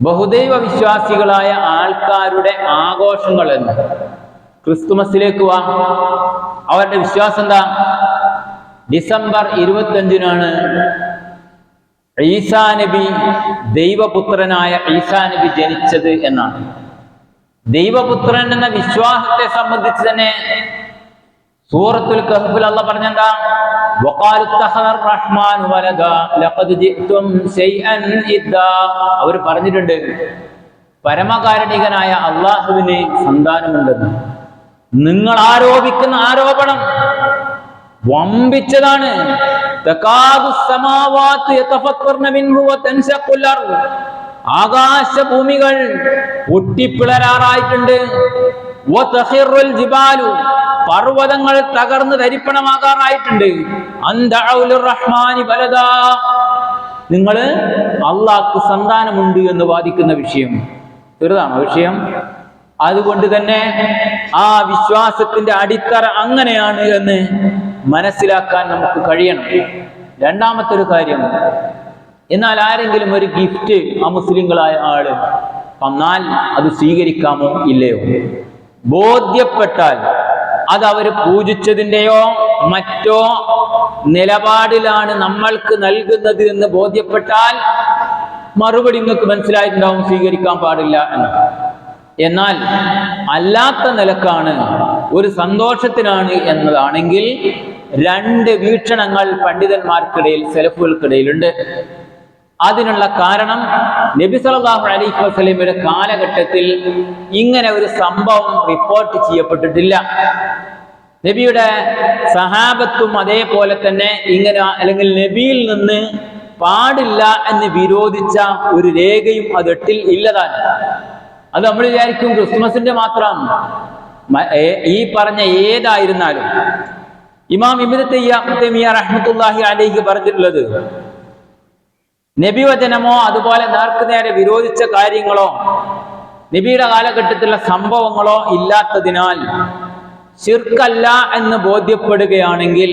ബഹുദൈവ വിശ്വാസികളായ ആൾക്കാരുടെ ആഘോഷങ്ങൾ എന്ന്. ക്രിസ്തുമസിലേക്ക് വാ, അവരുടെ വിശ്വാസം എന്താ? ഡിസംബർ 25-നാണ് ഈസാ നബി, ദൈവപുത്രനായ ഈസാ നബി ജനിച്ചത് എന്നാണ്. ദൈവപുത്രൻ എന്ന വിശ്വാസത്തെ സംബന്ധിച്ച് തന്നെ സൂറത്തുൽ കഹ്ഫിൽ അല്ലാഹ് പറഞ്ഞെന്താ? വഖാലു തഖറർ റഹ്മാൻ വലദ ലഖദ് ജിഅ്തും ശൈഅൻ ഇദ്ദാ. അവർ പറഞ്ഞിട്ടുണ്ട്, പരമകാരുണികനായ അള്ളാഹുവിന് സന്താനമുണ്ടെന്ന്. നിങ്ങൾ ആരോപിക്കുന്ന ആരോപണം വമ്പിച്ചതാണ്. തകാദു സമാവാതു യതഫക്കർന മിൻഹു വതൻശഖുൽ അർദ്. ആകാശഭൂമികൾ പൊട്ടിപ്പിളരാറായിട്ടുണ്ട്. വതഖിറുൽ ജിബാലു, പർവ്വതങ്ങൾ തകർന്ന് തരിപ്പണമാകാറായിട്ടുണ്ട്. അൻദഉ റഹ്മാനി വലദാ, നിങ്ങൾ അള്ളാഹ്ക്ക് സന്താനമുണ്ട് എന്ന് വാദിക്കുന്ന വിഷയം ചെറുതാണോ വിഷയം? അതുകൊണ്ട് തന്നെ ആ വിശ്വാസത്തിന്റെ അടിത്തറ അങ്ങനെയാണ് എന്ന് മനസ്സിലാക്കാൻ നമുക്ക് കഴിയണം. രണ്ടാമത്തെ ഒരു കാര്യം, എന്നാൽ ആരെങ്കിലും ഒരു ഗിഫ്റ്റ് ആ മുസ്ലിങ്ങളായ ആള് തന്നാൽ അത് സ്വീകരിക്കാമോ ഇല്ലയോ? ബോധ്യപ്പെട്ടാൽ അത് അവർ പൂജിച്ചതിൻ്റെയോ മറ്റോ നിലപാടിലാണ് നമ്മൾക്ക് നൽകുന്നത് എന്ന് ബോധ്യപ്പെട്ടാൽ മറുപടി നിങ്ങൾക്ക് മനസ്സിലായിട്ടുണ്ടാവും, സ്വീകരിക്കാൻ പാടില്ല എന്ന്. എന്നാൽ അല്ലാത്ത നിലക്കാണ്, ഒരു സന്തോഷത്തിനാണ് എന്നതാണെങ്കിൽ രണ്ട് വീക്ഷണങ്ങൾ പണ്ഡിതന്മാർക്കിടയിൽ, സലഫുകൾക്കിടയിലുണ്ട്. അതിനുള്ള കാരണം നബി സല്ലല്ലാഹു അലൈഹി വസല്ലമയുടെ കാലഘട്ടത്തിൽ ഇങ്ങനെ ഒരു സംഭവം റിപ്പോർട്ട് ചെയ്യപ്പെട്ടിട്ടില്ല. നബിയുടെ സഹാബത്തും അതേപോലെ തന്നെ ഇങ്ങനെ അല്ലെങ്കിൽ നബിയിൽ നിന്ന് പാടില്ല എന്ന് വിരോധിച്ച ഒരു രേഖയും അതെട്ടിൽ ഇല്ലതാണ്. അത് നമ്മൾ വിചാരിക്കും ക്രിസ്മസിന്റെ മാത്രം. ഈ പറഞ്ഞ ഏതായിരുന്നാലും ഇമാം ഇബ്നു തൈമിയ്യ റഹ്മത്തുള്ളാഹി അലൈഹി പറഞ്ഞിട്ടുള്ളത്, നബിവചനമോ അതുപോലെ നേർക്കുനേരെ വിരോധിച്ച കാര്യങ്ങളോ നബിയുടെ കാലഘട്ടത്തിലുള്ള സംഭവങ്ങളോ ഇല്ലാത്തതിനാൽ ശിർക്കല്ല എന്ന് ബോധ്യപ്പെടുകയാണെങ്കിൽ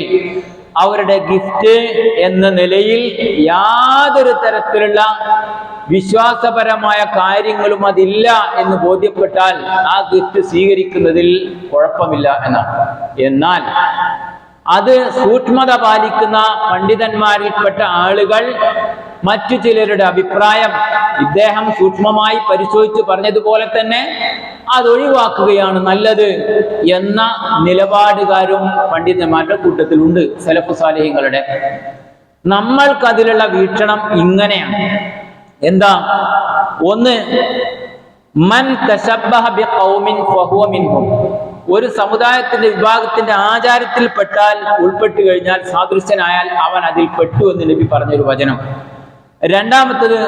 അവരുടെ ഗിഫ്റ്റ് എന്ന നിലയിൽ യാതൊരു തരത്തിലുള്ള വിശ്വാസപരമായ കാര്യങ്ങളും അതില്ല എന്ന് ബോധ്യപ്പെട്ടാൽ ആ ഗിഫ്റ്റ് സ്വീകരിക്കുന്നതിൽ കുഴപ്പമില്ല എന്നാണ്. എന്നാൽ അത് സൂക്ഷ്മത പാലിക്കുന്ന പണ്ഡിതന്മാരിൽപ്പെട്ട ആളുകൾ മറ്റു ചിലരുടെ അഭിപ്രായം ഇദ്ദേഹം സൂക്ഷ്മമായി പരിശോധിച്ച് പറഞ്ഞതുപോലെ തന്നെ അതൊഴിവാക്കുകയാണ് നല്ലത് എന്ന നിലപാടുകാരും പണ്ഡിതന്മാരുടെ കൂട്ടത്തിലുണ്ട്, സലഫ് സാലിഹീങ്ങളുടെ. നമ്മൾക്കതിലുള്ള വീക്ഷണം ഇങ്ങനെയാണ്. എന്താ? ഒന്ന്, മൻ തശബ്ബഹ ബിഖൗമിൻ ഫഹുവ മിൻഹും. ഒരു സമുദായത്തിന്റെ വിഭാഗത്തിന്റെ ആചാരത്തിൽപ്പെട്ടാൽ ഉൾപ്പെട്ടു കഴിഞ്ഞാൽ സാദൃശ്യനായാൽ അവൻ അതിൽ പെട്ടു എന്ന് നബി പറഞ്ഞൊരു വചനം. രണ്ടാമത്തത്,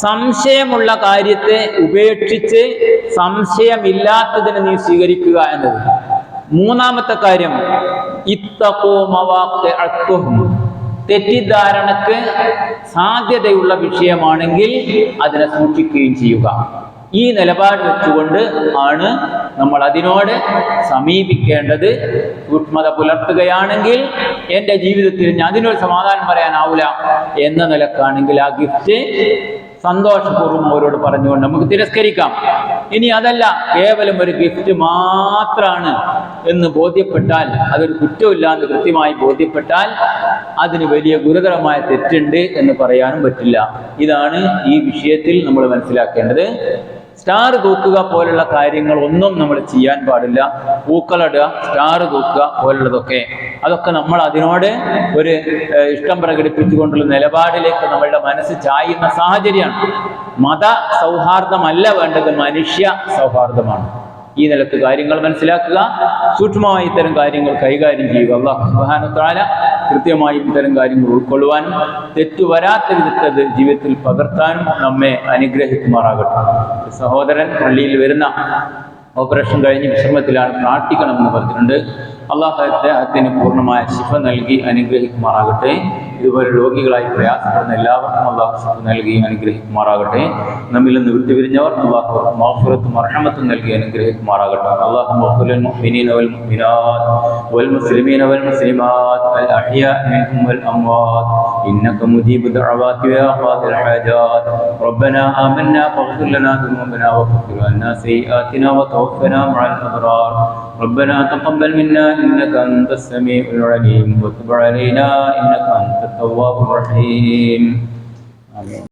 സംശയമുള്ള കാര്യത്തെ ഉപേക്ഷിച്ച് സംശയമില്ലാത്തതിനെ നീ സ്വീകരിക്കുക എന്നത്. മൂന്നാമത്തെ കാര്യം, തെറ്റിദ്ധാരണക്ക് സാധ്യതയുള്ള വിഷയമാണെങ്കിൽ അതിനെ സൂക്ഷിക്കുകയും ചെയ്യുക. ഈ നിലപാട് വെച്ചുകൊണ്ട് ആണ് നമ്മൾ അതിനോട് സമീപിക്കേണ്ടത്. സൂക്ഷ്മത പുലർത്തുകയാണെങ്കിൽ എൻ്റെ ജീവിതത്തിൽ ഞാൻ അതിനൊരു സമാധാനം പറയാനാവില്ല എന്ന നിലക്കാണെങ്കിൽ ആ ഗിഫ്റ്റ് സന്തോഷപൂർവ്വം അവരോട് പറഞ്ഞുകൊണ്ട് നമുക്ക് തിരസ്കരിക്കാം. ഇനി അതല്ല, കേവലം ഒരു ഗിഫ്റ്റ് മാത്രമാണ് എന്ന് ബോധ്യപ്പെട്ടാൽ, അതൊരു കുറ്റമില്ല എന്ന് കൃത്യമായി ബോധ്യപ്പെട്ടാൽ അതിന് വലിയ ഗുരുതരമായ തെറ്റുണ്ട് എന്ന് പറയാനും പറ്റില്ല. ഇതാണ് ഈ വിഷയത്തിൽ നമ്മൾ മനസ്സിലാക്കേണ്ടത്. സ്റ്റാർ തൂക്കുക പോലുള്ള കാര്യങ്ങളൊന്നും നമ്മൾ ചെയ്യാൻ പാടില്ല. പൂക്കളിടുക, സ്റ്റാർ തൂക്കുക പോലുള്ളതൊക്കെ, അതൊക്കെ നമ്മൾ അതിനോട് ഒരു ഇഷ്ടം പ്രകടിപ്പിച്ചുകൊണ്ടുള്ള നിലപാടിലേക്ക് നമ്മളുടെ മനസ്സ് ചായുന്ന സാഹചര്യമാണ്. മത സൗഹാർദ്ദമല്ല വേണ്ടത്, മനുഷ്യ സൗഹാർദ്ദമാണ്. ഈ നിലക്ക് കാര്യങ്ങൾ മനസ്സിലാക്കുക, സൂക്ഷ്മമായി ഇത്തരം കാര്യങ്ങൾ കൈകാര്യം ചെയ്യുക. അല്ലാഹു സുബ്ഹാനഹു വ തആല കൃത്യമായി ഇത്തരം കാര്യങ്ങൾ ഉൾക്കൊള്ളുവാനും തെറ്റുവരാത്ത വിധത്തിൽ ജീവിതത്തിൽ പകർത്താനും നമ്മെ അനുഗ്രഹിക്കുമാറാകട്ടെ. സഹോദരൻ പള്ളിയിൽ വരുന്ന ഓപ്പറേഷൻ കഴിഞ്ഞ് വിശ്രമത്തിലാണ്, പ്രാർത്ഥിക്കണമെന്ന് പറഞ്ഞിട്ടുണ്ട്. അള്ളാഹു അദ്ദേഹത്തിന് പൂർണ്ണമായ ശിഫ നൽകി അനുഗ്രഹിക്കുമാറാകട്ടെ. ഇതുപോലെ രോഗികളായി പ്രയാസപ്പെടുന്ന എല്ലാവർക്കും അള്ളാഹു ശിഫ നൽകി അനുഗ്രഹിക്കുമാറാകട്ടെ. നമ്മിൽ നിന്ന് വിട്ടുപിരിഞ്ഞവർ അള്ളാഹു മഗ്ഫിറത്തും റഹ്മത്തും നൽകി അനുഗ്രഹിക്കുമാറാകട്ടെ. അല്ലാഹു മഗ്ഫിറൽ മുഅ്മിനീന വൽ മുഅ്മിനാത്ത് വൽ മുസ്ലിമീന വൽ മുസ്ലിമാത്ത് അൽ അഹ്യാ മിൻഹും വൽ അംവാത്ത് ഇന്നക മുജീബു ദഅവാതി യാ ഖാദിൽ ഹാജാത്ത്. റബ്ബനാ ആമന്നാ ഫഗ്ഫിർ ലനാ ദുനൂബനാ വഗ്ഫിർ ലനാ സയ്യിആതിനാ വതവഫനാ മഅൽ അബ്റാർ. ربنا تقبل منا إنك أنت السميع العليم وتب علينا إنك أنت التواب الرحيم. آمين.